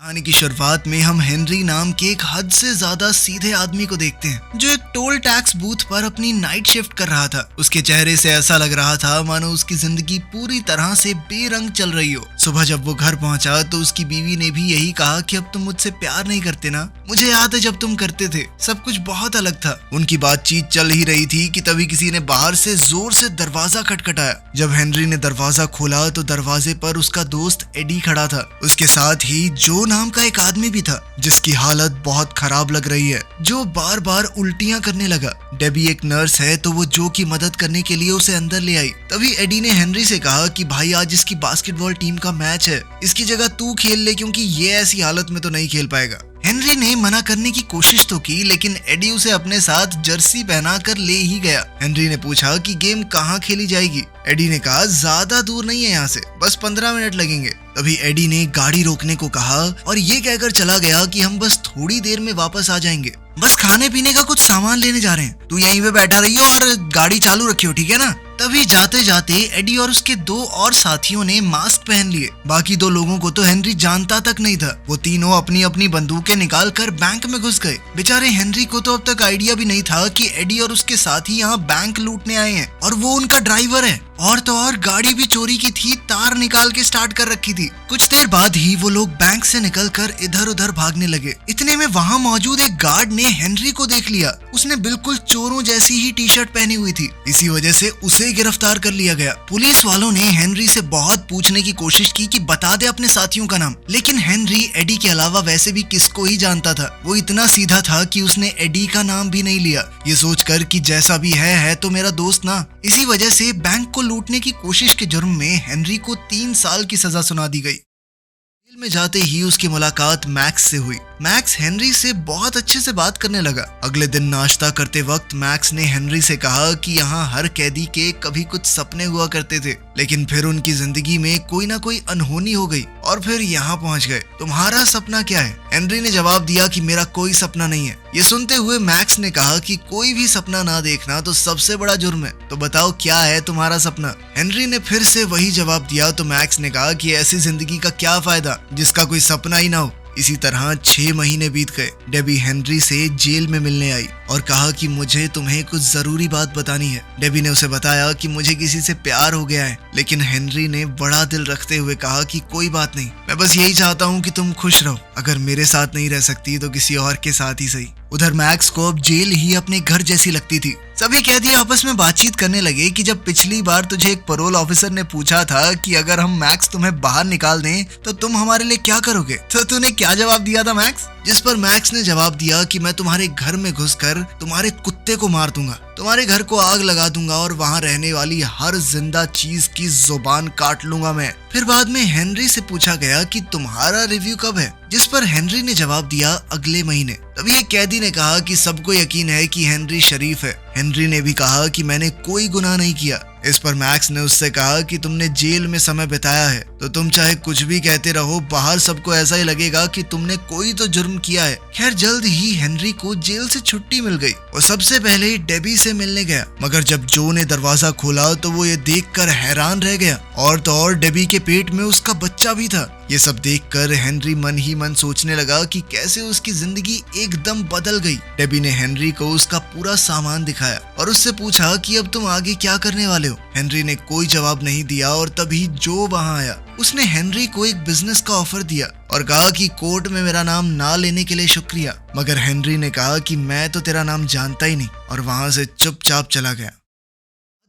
कहानी की शुरुआत में हम हेनरी नाम के एक हद से ज्यादा सीधे आदमी को देखते हैं जो एक टोल टैक्स बूथ पर अपनी नाइट शिफ्ट कर रहा था। उसके चेहरे से ऐसा लग रहा था मानो उसकी जिंदगी पूरी तरह से बेरंग चल रही हो। सुबह जब वो घर पहुंचा तो उसकी बीवी ने भी यही कहा कि अब तुम मुझसे प्यार नहीं करते ना, मुझे याद है जब तुम करते थे, सब कुछ बहुत अलग था। उनकी बातचीत चल ही रही थी कि तभी किसी ने बाहर से जोर से दरवाजा खटखटाया। जब हेनरी ने दरवाजा खोला तो दरवाजे पर उसका दोस्त एडी खड़ा था। उसके साथ ही जो नाम का एक आदमी भी था जिसकी हालत बहुत खराब लग रही है, जो बार बार उल्टियां करने लगा। डेबी एक नर्स है तो वो जो की मदद करने के लिए उसे अंदर ले आई। तभी एडी ने हेनरी से कहा कि भाई आज इसकी बास्केटबॉल टीम का मैच है, इसकी जगह तू खेल ले क्योंकि ये ऐसी हालत में तो नहीं खेल पाएगा। हेनरी ने मना करने की कोशिश तो की लेकिन एडी उसे अपने साथ जर्सी पहना कर ले ही गया। हेनरी ने पूछा कि गेम कहाँ खेली जाएगी। एडी ने कहा ज्यादा दूर नहीं है यहाँ से, बस 15 मिनट लगेंगे। तभी एडी ने गाड़ी रोकने को कहा और ये कहकर चला गया कि हम बस थोड़ी देर में वापस आ जाएंगे, बस खाने पीने का कुछ सामान लेने जा रहे हैं, तू यहीं पे बैठा रहियो और गाड़ी चालू रखियो, ठीक है ना। तभी जाते जाते एडी और उसके दो और साथियों ने मास्क पहन लिए। बाकी दो लोगों को तो हेनरी जानता तक नहीं था। वो तीनों अपनी अपनी बंदूकें निकाल कर बैंक में घुस गए। बेचारे हेनरी को तो अब तक आइडिया भी नहीं था कि एडी और उसके साथी यहाँ बैंक लूटने आए हैं और वो उनका ड्राइवर है। और तो और गाड़ी भी चोरी की थी, तार निकाल के स्टार्ट कर रखी थी। कुछ देर बाद ही वो लोग बैंक से निकलकर इधर उधर भागने लगे। इतने में वहाँ मौजूद एक गार्ड ने हेनरी को देख लिया। उसने बिल्कुल चोरों जैसी ही टी शर्ट पहनी हुई थी, इसी वजह से उसे गिरफ्तार कर लिया गया। पुलिस वालों ने हेनरी से बहुत पूछने की कोशिश की कि बता दे अपने साथियों का नाम, लेकिन हेनरी एडी के अलावा वैसे भी किसको ही जानता था। वो इतना सीधा था कि उसने एडी का नाम भी नहीं लिया, ये सोचकर कि जैसा भी है तो मेरा दोस्त ना। इसी वजह से बैंक को लूटने की कोशिश के जुर्म में हेनरी को 3 साल की सजा सुना दी गई। जेल में जाते ही उसकी मुलाकात मैक्स से हुई। मैक्स हेनरी से बहुत अच्छे से बात करने लगा। अगले दिन नाश्ता करते वक्त मैक्स ने हेनरी से कहा कि यहाँ हर कैदी के कभी कुछ सपने हुआ करते थे, लेकिन फिर उनकी जिंदगी में कोई ना कोई अनहोनी हो गई और फिर यहाँ पहुँच गए। तुम्हारा सपना क्या है? हेनरी ने जवाब दिया कि मेरा कोई सपना नहीं है। ये सुनते हुए मैक्स ने कहा कि कोई भी सपना ना देखना तो सबसे बड़ा जुर्म है, तो बताओ क्या है तुम्हारा सपना? हेनरी ने फिर से वही जवाब दिया तो मैक्स ने कहा कि ऐसी जिंदगी का क्या फायदा जिसका कोई सपना ही ना हो। इसी तरह 6 महीने बीत गए। डेबी हेनरी से जेल में मिलने आई और कहा कि मुझे तुम्हें कुछ जरूरी बात बतानी है। डेबी ने उसे बताया कि मुझे किसी से प्यार हो गया है, लेकिन हेनरी ने बड़ा दिल रखते हुए कहा कि कोई बात नहीं, मैं बस यही चाहता हूँ कि तुम खुश रहो, अगर मेरे साथ नहीं रह सकती तो किसी और के साथ ही सही। उधर मैक्स को अब जेल ही अपने घर जैसी लगती थी। सभी कैदी आपस में बातचीत करने लगे कि जब पिछली बार तुझे एक पैरोल ऑफिसर ने पूछा था कि अगर हम मैक्स तुम्हें बाहर निकाल दें तो तुम हमारे लिए क्या करोगे, तो तूने क्या जवाब दिया था मैक्स? जिस पर मैक्स ने जवाब दिया कि मैं तुम्हारे घर में घुसकर तुम्हारे कुत्ते को मार दूंगा, तुम्हारे घर को आग लगा दूंगा और वहाँ रहने वाली हर जिंदा चीज की जुबान काट लूंगा मैं। फिर बाद में हेनरी से पूछा गया कि तुम्हारा रिव्यू कब है, जिस पर हेनरी ने जवाब दिया अगले महीने। तभी एक कैदी ने कहा कि सबको यकीन है कि हेनरी शरीफ है। हेनरी ने भी कहा कि मैंने कोई गुनाह नहीं किया। इस पर मैक्स ने उससे कहा कि तुमने जेल में समय बिताया है तो तुम चाहे कुछ भी कहते रहो, बाहर सबको ऐसा ही लगेगा कि तुमने कोई तो जुर्म किया है। खैर जल्द ही हेनरी को जेल से छुट्टी मिल गई और सबसे पहले डेबी से मिलने गया, मगर जब जो ने दरवाजा खोला तो वो ये देखकर हैरान रह गया और तो और डेबी के पेट में उसका बच्चा भी था। ये सब देखकर हेनरी मन ही मन सोचने लगा कि कैसे उसकी जिंदगी एकदम बदल गई। डेबी ने हेनरी को उसका पूरा सामान दिखाया और उससे पूछा कि अब तुम आगे क्या करने वाले हो। हेनरी ने कोई जवाब नहीं दिया और तभी जो वहां आया उसने हेनरी को एक बिजनेस का ऑफर दिया और कहा कि कोर्ट में मेरा नाम ना लेने के लिए शुक्रिया। मगर हेनरी ने कहा कि मैं तो तेरा नाम जानता ही नहीं और वहां से चुपचाप चला गया।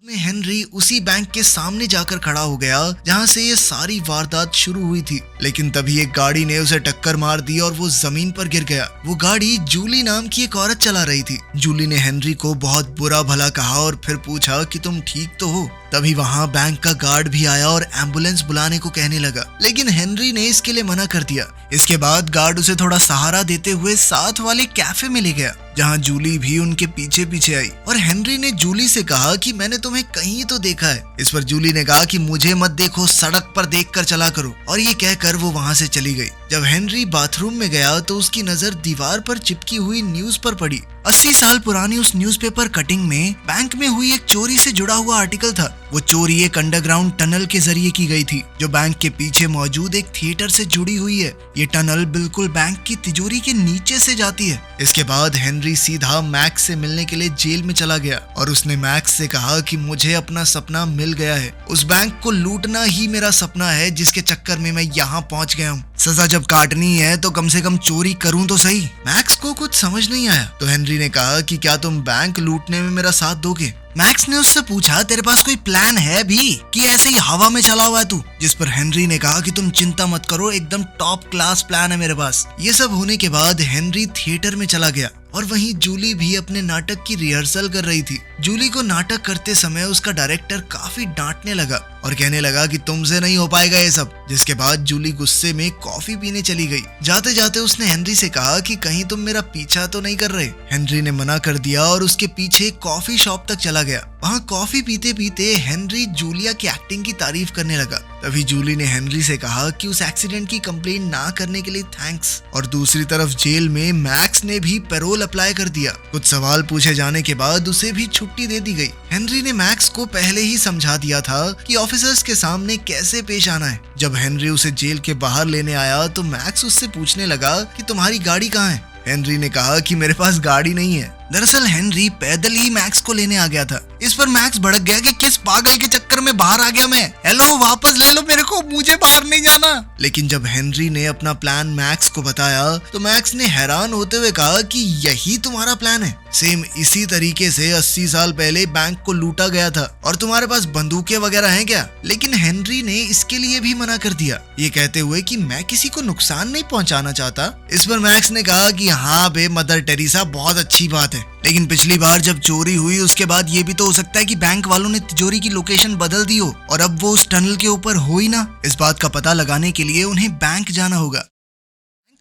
में हेनरी उसी बैंक के सामने जाकर खड़ा हो गया जहां से ये सारी वारदात शुरू हुई थी, लेकिन तभी एक गाड़ी ने उसे टक्कर मार दी और वो जमीन पर गिर गया। वो गाड़ी जूली नाम की एक औरत चला रही थी। जूली ने हेनरी को बहुत बुरा भला कहा और फिर पूछा कि तुम ठीक तो हो। तभी वहां बैंक का गार्ड भी आया और एम्बुलेंस बुलाने को कहने लगा, लेकिन हेनरी ने इसके लिए मना कर दिया। इसके बाद गार्ड उसे थोड़ा सहारा देते हुए साथ वाले कैफे में ले गया जहां जूली भी उनके पीछे पीछे आई और हेनरी ने जूली से कहा कि मैंने तुम्हें कहीं तो देखा है। इस पर जूली ने कहा कि मुझे मत देखो, सड़क पर देखकर चला करो, और ये कहकर वो वहां से चली गई। जब हेनरी बाथरूम में गया तो उसकी नजर दीवार पर चिपकी हुई न्यूज पर पड़ी। 80 साल पुरानी उस न्यूज़पेपर कटिंग में बैंक में हुई एक चोरी से जुड़ा हुआ आर्टिकल था। वो चोरी एक अंडरग्राउंड टनल के जरिए की गई थी जो बैंक के पीछे मौजूद एक थिएटर से जुड़ी हुई है। ये टनल बिल्कुल बैंक की तिजोरी के नीचे से जाती है। इसके बाद हेनरी सीधा मैक्स से मिलने के लिए जेल में चला गया और उसने मैक्स से कहा कि मुझे अपना सपना मिल गया है, उस बैंक को लूटना ही मेरा सपना है जिसके चक्कर में मैं यहाँ पहुंच गया हूँ। सजा जब काटनी है तो कम से कम चोरी करूं तो सही। मैक्स को कुछ समझ नहीं आया तो हेनरी ने कहा कि क्या तुम बैंक लूटने में मेरा साथ दोगे। मैक्स ने उससे पूछा तेरे पास कोई प्लान है भी कि ऐसे ही हवा में चला हुआ है तू, जिस पर हेनरी ने कहा कि तुम चिंता मत करो, एकदम टॉप क्लास प्लान है मेरे पास। ये सब होने के बाद हेनरी थिएटर में चला गया और वहीं जूली भी अपने नाटक की रिहर्सल कर रही थी। जूली को नाटक करते समय उसका डायरेक्टर काफी डांटने लगा और कहने लगा कि तुमसे नहीं हो पाएगा ये सब, जिसके बाद जूली गुस्से में कॉफी पीने चली गई। जाते जाते उसने हेनरी से कहा कि कहीं तुम मेरा पीछा तो नहीं कर रहे। हेनरी ने मना कर दिया और उसके पीछे कॉफी शॉप तक चला गया। वहाँ कॉफी पीते पीते हेनरी जूलिया की एक्टिंग की तारीफ करने लगा। तभी जूली ने हेनरी से कहा कि उस एक्सीडेंट की कंप्लेंट ना करने के लिए थैंक्स। और दूसरी तरफ जेल में मैक्स ने भी पैरोल अप्लाई कर दिया। कुछ सवाल पूछे जाने के बाद उसे भी छुट्टी दे दी गई। हेनरी ने मैक्स को पहले ही समझा दिया था कि ऑफिसर्स के सामने कैसे पेश आना है। जब हेनरी उसे जेल के बाहर लेने आया तो मैक्स उससे पूछने लगा कि तुम्हारी गाड़ी कहाँ है। हेनरी ने कहा कि मेरे पास गाड़ी नहीं है। दरअसल हेनरी पैदल ही मैक्स को लेने आ गया था। इस पर मैक्स भड़क गया कि किस पागल के चक्कर में बाहर आ गया मैं, हेलो वापस ले लो मेरे को, मुझे बाहर नहीं जाना। लेकिन जब हेनरी ने अपना प्लान मैक्स को बताया तो मैक्स ने हैरान होते हुए कहा कि यही तुम्हारा प्लान है। सेम इसी तरीके से 80 साल पहले बैंक को लूटा गया था और तुम्हारे पास बंदूकें वगैरह हैं क्या। लेकिन हेनरी ने इसके लिए भी मना कर दिया, ये कहते हुए कि मैं किसी को नुकसान नहीं पहुंचाना चाहता। इस पर मैक्स ने कहा कि हाँ बे मदर टेरेसा, बहुत अच्छी बात है, लेकिन पिछली बार जब चोरी हुई उसके बाद ये भी तो हो सकता है कि बैंक वालों ने तिजोरी की लोकेशन बदल दी हो और अब वो उस टनल के ऊपर हो ही ना। इस बात का पता लगाने के लिए उन्हें बैंक जाना होगा।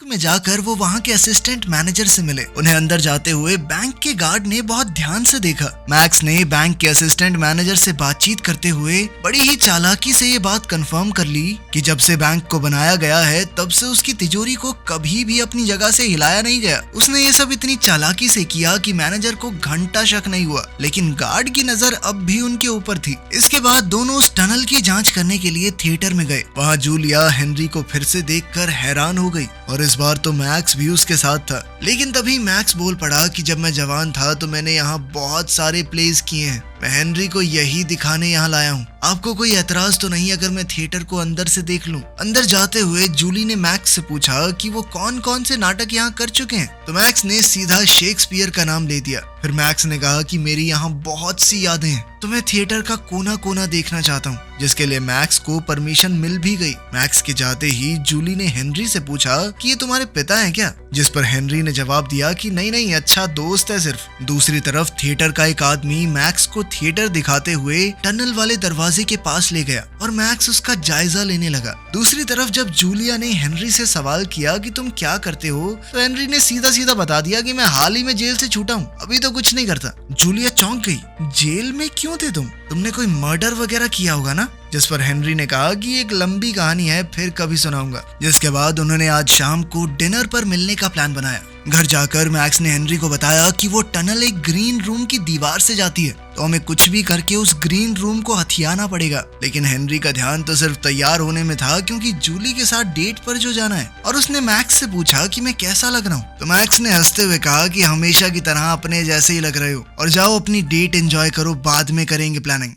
में जाकर वो वहाँ के असिस्टेंट मैनेजर से मिले। उन्हें अंदर जाते हुए बैंक के गार्ड ने बहुत ध्यान से देखा। मैक्स ने बैंक के असिस्टेंट मैनेजर से बातचीत करते हुए बड़ी ही चालाकी से ये बात कंफर्म कर ली कि जब से बैंक को बनाया गया है तब से उसकी तिजोरी को कभी भी अपनी जगह से हिलाया नहीं गया। उसने ये सब इतनी चालाकी से किया कि मैनेजर को घंटा शक नहीं हुआ, लेकिन गार्ड की नजर अब भी उनके ऊपर थी। इसके बाद दोनों उस टनल की जाँच करने के लिए थिएटर में गए। वहाँ जूलिया हेनरी को फिर से देखकर हैरान हो गई और इस बार तो मैक्स भी उसके साथ था। लेकिन तभी मैक्स बोल पड़ा कि जब मैं जवान था तो मैंने यहाँ बहुत सारे प्लेस किए हैं, मैं हेनरी को यही दिखाने यहाँ लाया हूँ। आपको कोई एतराज तो नहीं अगर मैं थिएटर को अंदर से देख लूं? अंदर जाते हुए जूली ने मैक्स से पूछा कि वो कौन कौन से नाटक यहाँ कर चुके हैं, तो मैक्स ने सीधा शेक्सपियर का नाम ले दिया। फिर मैक्स ने कहा कि मेरी यहाँ बहुत सी यादें हैं, तो मैं थिएटर का कोना कोना देखना चाहता हूँ, जिसके लिए मैक्स को परमिशन मिल भी गई। मैक्स के जाते ही जूली ने हेनरी से पूछा कि ये तुम्हारे पिता हैं क्या, जिस पर हेनरी ने जवाब दिया कि नहीं नहीं, अच्छा दोस्त है सिर्फ। दूसरी तरफ थिएटर का एक आदमी मैक्स को थिएटर दिखाते हुए टनल वाले दरवाजे के पास ले गया और मैक्स उसका जायजा लेने लगा। दूसरी तरफ जब जूलिया ने हेनरी से सवाल किया कि तुम क्या करते हो, तो हेनरी ने सीधा सीधा बता दिया कि मैं हाल ही में जेल से छूटा हूँ, अभी तो कुछ नहीं करता। जूलिया चौंक गई, जेल में क्यों थे तुमने कोई मर्डर वगैरह किया होगा ना, जिस पर हेनरी ने कहा कि एक लंबी कहानी है, फिर कभी सुनाऊंगा। जिसके बाद उन्होंने आज शाम को डिनर पर मिलने का प्लान बनाया। घर जाकर मैक्स ने हेनरी को बताया कि वो टनल एक ग्रीन रूम की दीवार से जाती है, तो हमें कुछ भी करके उस ग्रीन रूम को हथियाना पड़ेगा। लेकिन हेनरी का ध्यान तो सिर्फ तैयार होने में था, क्योंकि जूली के साथ डेट पर जो जाना है, और उसने मैक्स से पूछा कि मैं कैसा लग रहा हूँ, तो मैक्स ने हंसते हुए कहा कि हमेशा की तरह अपने जैसे ही लग रहे हो, और जाओ अपनी डेट एंजॉय करो, बाद में करेंगे प्लानिंग।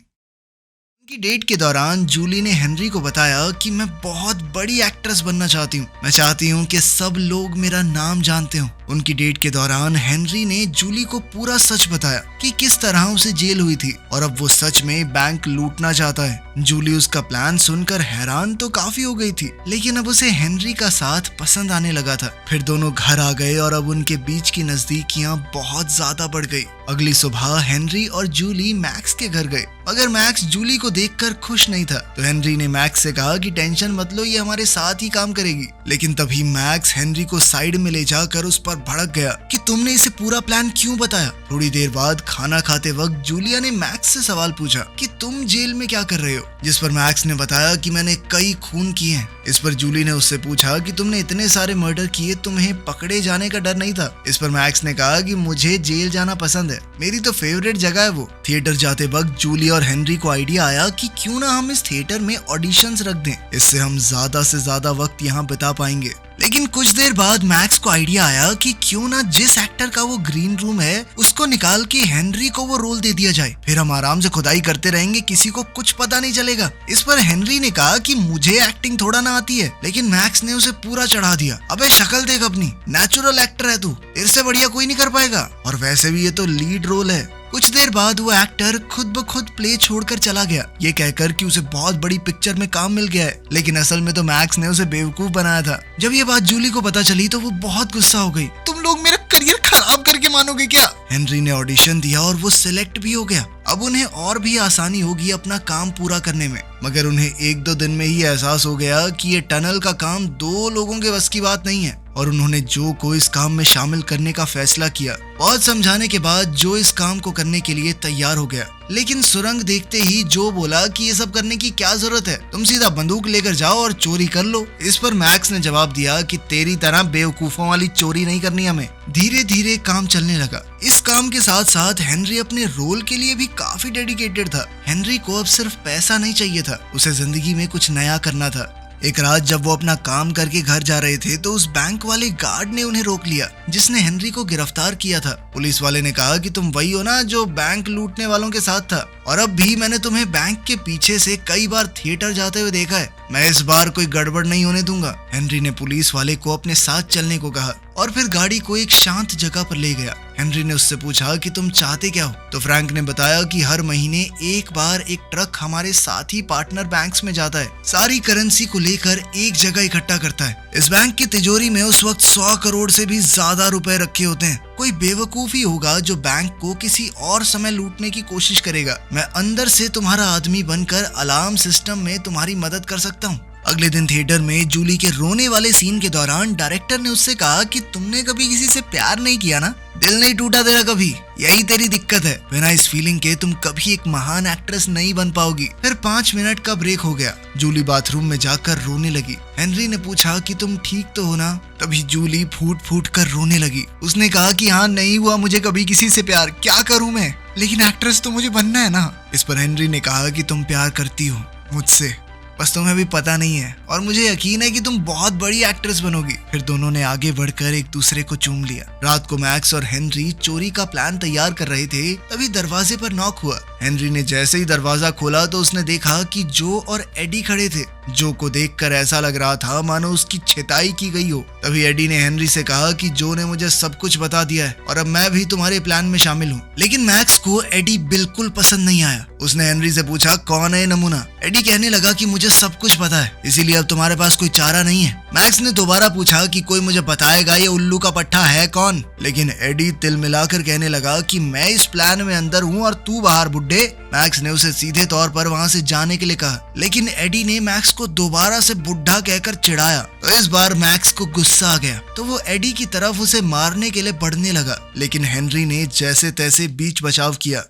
उनकी डेट के दौरान जूली ने हेनरी को बताया कि मैं बहुत बड़ी एक्ट्रेस बनना चाहती हूँ, मैं चाहती हूँ कि सब लोग मेरा नाम जानते हो। उनकी डेट के दौरान हेनरी ने जूली को पूरा सच बताया कि किस तरह उसे जेल हुई थी और अब वो सच में बैंक लूटना चाहता है। जूली उसका प्लान सुनकर हैरान तो काफी हो गई थी, लेकिन अब उसे हेनरी का साथ पसंद आने लगा था। फिर दोनों घर आ गए और अब उनके बीच की नजदीकियां बहुत ज्यादा बढ़ गई। अगली सुबह हेनरी और जूली मैक्स के घर गए, मगर मैक्स जूली को देखकर खुश नहीं था, तो हेनरी ने मैक्स से कहा कि टेंशन मत लो, ये हमारे साथ ही काम करेगी। लेकिन तभी मैक्स हेनरी को साइड में ले जाकर उस पर भड़क गया कि तुमने इसे पूरा प्लान क्यों बताया। थोड़ी देर बाद खाना खाते वक्त जूलिया ने मैक्स से सवाल पूछा कि तुम जेल में क्या कर रहे हो, जिस पर मैक्स ने बताया कि मैंने कई खून किए हैं, इस पर जूली ने उससे पूछा कि तुमने इतने सारे मर्डर किए, तुम्हें पकड़े जाने का डर नहीं था? इस पर मैक्स ने कहा कि मुझे जेल जाना पसंद है, मेरी तो फेवरेट जगह है वो। थिएटर जाते वक्त जूली और हेनरी को आइडिया आया कि क्यों ना हम इस थिएटर में ऑडिशंस रख दें, इससे हम ज्यादा से ज्यादा वक्त यहाँ बिता पाएंगे। लेकिन कुछ देर बाद मैक्स को आइडिया आया कि क्यों ना जिस एक्टर का वो ग्रीन रूम है उसको निकाल के हेनरी को वो रोल दे दिया जाए, फिर हम आराम से खुदाई करते रहेंगे, किसी को कुछ पता नहीं चलेगा। इस पर हेनरी ने कहा कि मुझे एक्टिंग थोड़ा ना आती है, लेकिन मैक्स ने उसे पूरा चढ़ा दिया। अबे शक्ल देख अपनी, नेचुरल एक्टर है तू, तेरे से बढ़िया कोई नहीं कर पाएगा, और वैसे भी ये तो लीड रोल है। कुछ देर बाद वो एक्टर खुद ब खुद प्ले छोड़कर चला गया, ये कहकर कि उसे बहुत बड़ी पिक्चर में काम मिल गया है, लेकिन असल में तो मैक्स ने उसे बेवकूफ बनाया था। जब ये बात जूली को पता चली तो वो बहुत गुस्सा हो गई। तुम लोग मेरा करियर खराब करके मानोगे क्या? हेनरी ने ऑडिशन दिया और वो सिलेक्ट भी हो गया। अब उन्हें और भी आसानी होगी अपना काम पूरा करने में, मगर उन्हें 1-2 दिन में ही एहसास हो गया कि ये टनल का काम 2 लोगों के बस की बात नहीं है, और उन्होंने जो को इस काम में शामिल करने का फैसला किया। बहुत समझाने के बाद जो इस काम को करने के लिए तैयार हो गया, लेकिन सुरंग देखते ही जो बोला कि ये सब करने की क्या जरूरत है, तुम सीधा बंदूक लेकर जाओ और चोरी कर लो। इस पर मैक्स ने जवाब दिया कि तेरी तरह बेवकूफों वाली चोरी नहीं करनी हमें। धीरे धीरे काम चलने लगा। इस काम के साथ साथ हेनरी अपने रोल के लिए भी काफी डेडिकेटेड था। हेनरी को अब सिर्फ पैसा नहीं चाहिए था, उसे जिंदगी में कुछ नया करना था। एक रात जब वो अपना काम करके घर जा रहे थे तो उस बैंक वाले गार्ड ने उन्हें रोक लिया जिसने हेनरी को गिरफ्तार किया था। पुलिस वाले ने कहा कि तुम वही हो ना जो बैंक लूटने वालों के साथ था, और अब भी मैंने तुम्हें बैंक के पीछे से कई बार थिएटर जाते हुए देखा है, मैं इस बार कोई गड़बड़ नहीं होने दूंगा। हेनरी ने पुलिस वाले को अपने साथ चलने को कहा और फिर गाड़ी को एक शांत जगह पर ले गया। हेनरी ने उससे पूछा कि तुम चाहते क्या हो, तो फ्रैंक ने बताया कि हर महीने एक बार एक ट्रक हमारे साथी पार्टनर बैंक्स में जाता है, सारी करेंसी को लेकर एक जगह इकट्ठा करता है। इस बैंक की तिजोरी में उस वक्त 100 करोड़ से भी ज्यादा रुपए रखे होते हैं। कोई बेवकूफ ही होगा जो बैंक को किसी और समय लूटने की कोशिश करेगा। मैं अंदर से तुम्हारा आदमी बनकर अलार्म सिस्टम में तुम्हारी मदद कर सकता हूँ। अगले दिन थिएटर में जूली के रोने वाले सीन के दौरान डायरेक्टर ने उससे कहा कि तुमने कभी किसी से प्यार नहीं किया ना, दिल नहीं टूटा तेरा कभी, यही तेरी दिक्कत है। बिना इस फीलिंग के तुम कभी एक महान एक्ट्रेस नहीं बन पाओगी। फिर 5 मिनट का ब्रेक हो गया। जूली बाथरूम में जाकर रोने लगी। हेनरी ने पूछा कि तुम ठीक तो हो ना? तभी जूली फूट फूट कर रोने लगी। उसने कहा कि हाँ, नहीं हुआ मुझे कभी किसी से प्यार, क्या करूं मैं, लेकिन एक्ट्रेस तो मुझे बनना है ना। इस पर हेनरी ने कहा कि तुम प्यार करती हो मुझसे, बस तुम्हें अभी पता नहीं है, और मुझे यकीन है कि तुम बहुत बड़ी एक्ट्रेस बनोगी। फिर दोनों ने आगे बढ़कर एक दूसरे को चूम लिया। रात को मैक्स और हेनरी चोरी का प्लान तैयार कर रहे थे, तभी दरवाजे पर नॉक हुआ। हेनरी ने जैसे ही दरवाजा खोला तो उसने देखा कि जो और एडी खड़े थे। जो को देखकर ऐसा लग रहा था मानो उसकी छिताई की गई हो। तभी एडी ने हेनरी से कहा कि जो ने मुझे सब कुछ बता दिया है और अब मैं भी तुम्हारे प्लान में शामिल हूँ। लेकिन मैक्स को एडी बिल्कुल पसंद नहीं आया। उसने हेनरी से पूछा, कौन है नमूना? एडी कहने लगा कि मुझे सब कुछ पता है, इसीलिए अब तुम्हारे पास कोई चारा नहीं है। मैक्स ने दोबारा पूछा कि कोई मुझे बताएगा ये उल्लू का पट्टा है कौन? लेकिन एडी तिल मिलाकर कहने लगा कि मैं इस प्लान में अंदर हूँ और तू बाहर बुड्ढे। मैक्स ने उसे सीधे तौर पर वहाँ से जाने के लिए कहा, लेकिन एडी ने मैक्स को दोबारा से बुढ़ा कहकर चिढ़ाया। तो इस बार मैक्स को गुस्सा आ गया, तो वो एडी की तरफ उसे मारने के लिए बढ़ने लगा, लेकिन हेनरी ने जैसे तैसे बीच बचाव किया।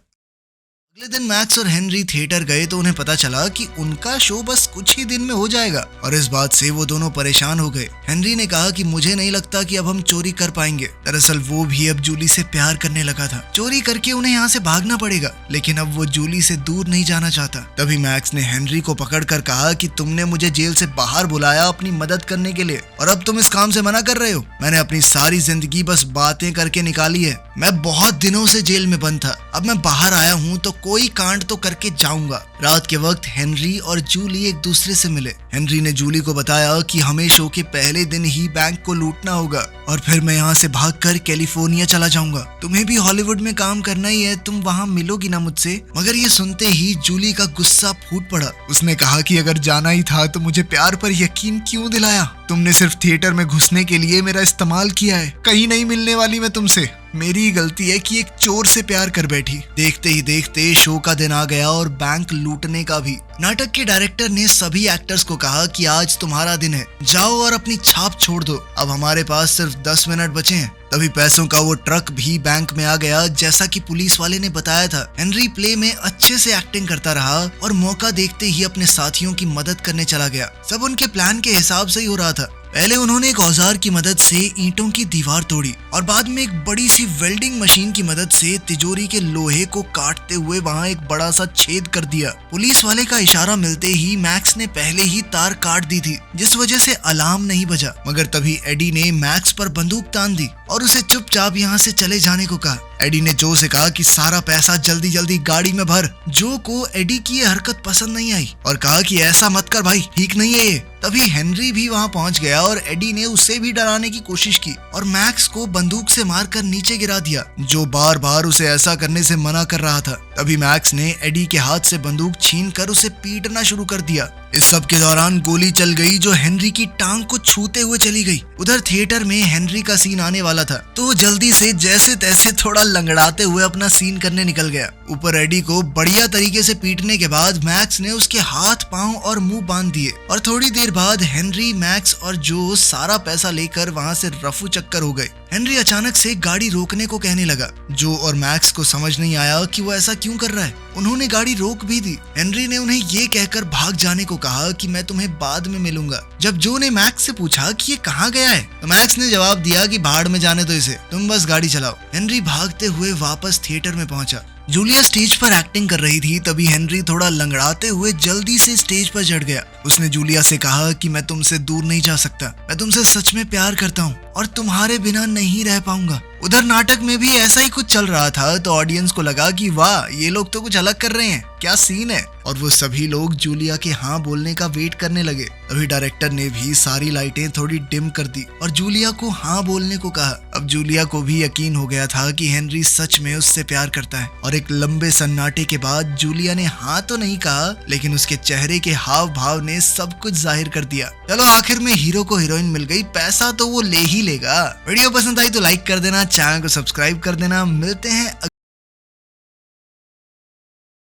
अगले दिन मैक्स और हेनरी थिएटर गए तो उन्हें पता चला कि उनका शो बस कुछ ही दिन में हो जाएगा, और इस बात से वो दोनों परेशान हो गए। हेनरी ने कहा कि मुझे नहीं लगता कि अब हम चोरी कर पाएंगे। दरअसल वो भी अब जूली से प्यार करने लगा था। चोरी करके उन्हें यहाँ से भागना पड़ेगा, लेकिन अब वो जूली से दूर नहीं जाना चाहता। तभी मैक्स ने हेनरी को पकड़कर कहा कि तुमने मुझे जेल से बाहर बुलाया अपनी मदद करने के लिए, और अब तुम इस काम से मना कर रहे हो। मैंने अपनी सारी जिंदगी बस बातें करके निकाली है। मैं बहुत दिनों से जेल में बंद था, अब मैं बाहर आया हूँ तो कोई कांड तो करके जाऊंगा। रात के वक्त हेनरी और जूली एक दूसरे से मिले। हेनरी ने जूली को बताया कि हमें शो के पहले दिन ही बैंक को लूटना होगा और फिर मैं यहाँ से भागकर कैलिफोर्निया चला जाऊंगा। तुम्हें भी हॉलीवुड में काम करना ही है, तुम वहाँ मिलोगी ना मुझसे? मगर ये सुनते ही जूली का गुस्सा फूट पड़ा। उसने कहा कि अगर जाना ही था तो मुझे प्यार पर यकीन क्यों दिलाया? तुमने सिर्फ थिएटर में घुसने के लिए मेरा इस्तेमाल किया है। कहीं नहीं मिलने वाली मैं तुमसे। मेरी गलती है कि एक चोर से प्यार कर बैठी। देखते ही देखते शो का दिन आ गया और बैंक लूट लूटने का भी। नाटक के डायरेक्टर ने सभी एक्टर्स को कहा कि आज तुम्हारा दिन है, जाओ और अपनी छाप छोड़ दो, अब हमारे पास सिर्फ 10 मिनट बचे हैं। तभी पैसों का वो ट्रक भी बैंक में आ गया, जैसा कि पुलिस वाले ने बताया था। हेनरी प्ले में अच्छे से एक्टिंग करता रहा और मौका देखते ही अपने साथियों की मदद करने चला गया। सब उनके प्लान के हिसाब से ही हो रहा था। पहले उन्होंने एक औजार की मदद से ईंटों की दीवार तोड़ी और बाद में एक बड़ी सी वेल्डिंग मशीन की मदद से तिजोरी के लोहे को काटते हुए वहां एक बड़ा सा छेद कर दिया। पुलिस वाले का इशारा मिलते ही मैक्स ने पहले ही तार काट दी थी, जिस वजह से अलार्म नहीं बजा। मगर तभी एडी ने मैक्स पर बंदूक तान दी और उसे चुपचाप यहाँ से चले जाने को कहा। एडी ने जो से कहा कि सारा पैसा जल्दी जल्दी गाड़ी में भर। जो को एडी की ये हरकत पसंद नहीं आई और कहा कि ऐसा मत कर भाई, ठीक नहीं है ये। तभी हेनरी भी वहां पहुंच गया और एडी ने उसे भी डराने की कोशिश की और मैक्स को बंदूक से मारकर नीचे गिरा दिया, जो बार बार उसे ऐसा करने से मना कर रहा था। तभी मैक्स ने एडी के हाथ से बंदूक छीनकर उसे पीटना शुरू कर दिया। इस सब के दौरान गोली चल गई जो हेनरी की टांग को छूते हुए चली गई। उधर थिएटर में हेनरी का सीन आने वाला था तो जल्दी से जैसे तैसे थोड़ा लंगड़ाते हुए अपना सीन करने निकल गया। ऊपर एडी को बढ़िया तरीके से पीटने के बाद मैक्स ने उसके हाथ, पांव और मुंह बांध दिए और थोड़ी देर बाद हेनरी, मैक्स और जो सारा पैसा लेकर वहां से रफू चक्कर हो गए। हेनरी अचानक से गाड़ी रोकने को कहने लगा। जो और मैक्स को समझ नहीं आया कि वो ऐसा क्यों कर रहा है। उन्होंने गाड़ी रोक भी दी। हेनरी ने उन्हें ये कहकर भाग जाने को कहा कि मैं तुम्हें बाद में मिलूंगा। जब जो ने मैक्स से पूछा कि ये कहाँ गया है तो मैक्स ने जवाब दिया कि भाड़ में जाने दो इसे, तुम बस गाड़ी चलाओ। हेनरी भागते हुए वापस थिएटर में पहुंचा। जूलिया स्टेज पर एक्टिंग कर रही थी। तभी हेनरी थोड़ा लंगड़ाते हुए जल्दी से स्टेज पर चढ़ गया। उसने जूलिया से कहा कि मैं तुमसे दूर नहीं जा सकता, मैं तुमसे सच में प्यार करता हूँ और तुम्हारे बिना नहीं रह पाऊंगा। उधर नाटक में भी ऐसा ही कुछ चल रहा था तो ऑडियंस को लगा कि वाह, ये लोग तो कुछ अलग कर रहे हैं, क्या सीन है। और वो सभी लोग जूलिया के हाँ बोलने का वेट करने लगे। तभी डायरेक्टर ने भी सारी लाइटें थोड़ी डिम कर दी और जूलिया को हाँ बोलने को कहा। अब जूलिया को भी यकीन हो गया था कि हेनरी सच में उससे प्यार करता है और एक लंबे सन्नाटे के बाद जूलिया ने हाँ तो नहीं कहा, लेकिन उसके चेहरे के हाव भाव ने सब कुछ जाहिर कर दिया। चलो आखिर में हीरो को हीरोइन मिल गई, पैसा तो वो ले ही लेगा। वीडियो पसंद आई तो लाइक कर देना, चैनल को सब्सक्राइब कर देना। मिलते हैं